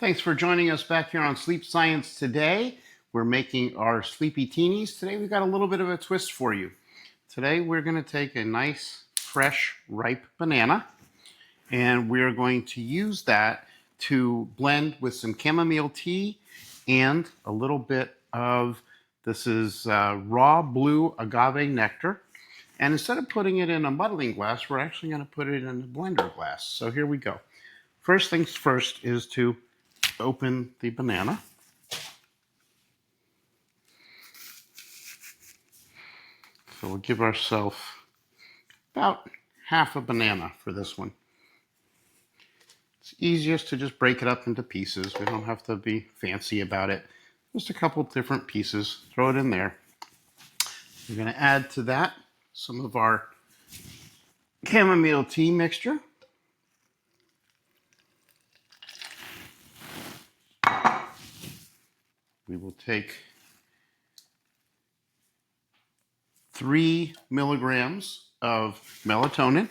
Thanks for joining us back here on Sleep Science today. We're making our Sleepytinis. Today we've got a little bit of a twist for you. Today we're going to take a nice, fresh, ripe banana, and we're going to use that to blend with some chamomile tea and a little bit of, this is raw blue agave nectar. And instead of putting it in a muddling glass, we're actually going to put it in a blender glass. So here we go. First things first is to open the banana. So we'll give ourselves about half a banana for this one. It's easiest to just break it up into pieces. We don't have to be fancy about it. Just a couple different pieces. Throw it in there. We're going to add to that some of our chamomile tea mixture. We will take 3 milligrams of melatonin.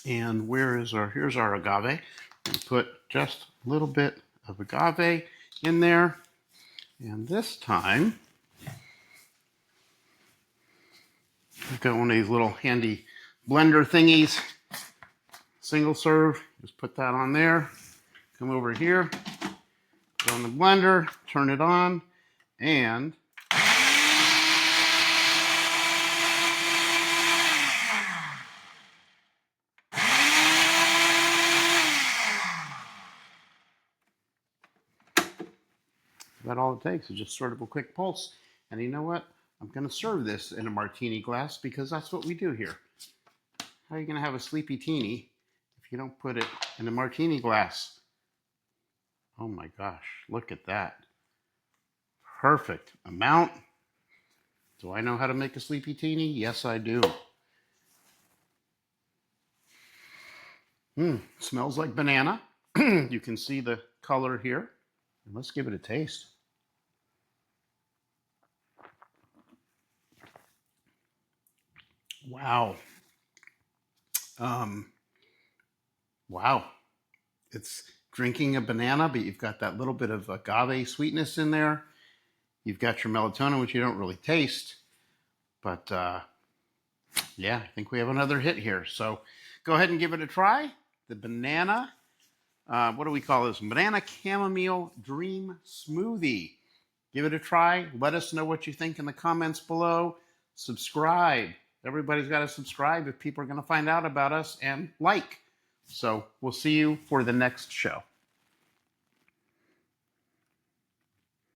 And here's our agave. We put just a little bit of agave in there. And this time, I've got one of these little handy blender thingies. Single serve, just put that on there. Come over here, go in the blender, turn it on, and that's all it takes is just sort of a quick pulse. And you know what? I'm going to serve this in a martini glass because that's what we do here. How are you going to have a Sleepytini if you don't put it in a martini glass? Oh my gosh, look at that. Perfect amount. Do I know how to make a Sleepytini? Yes, I do. Smells like banana. You can see the color here. Let's give it a taste. Wow. Wow. It's drinking a banana, but you've got that little bit of agave sweetness in there. You've got your melatonin, which you don't really taste. But yeah, I think we have another hit here. So go ahead and give it a try. The banana, what do we call this? Banana chamomile dream smoothie. Give it a try. Let us know what you think in the comments below. Subscribe. Everybody's got to subscribe if people are going to find out about us, and like. So we'll see you for the next show.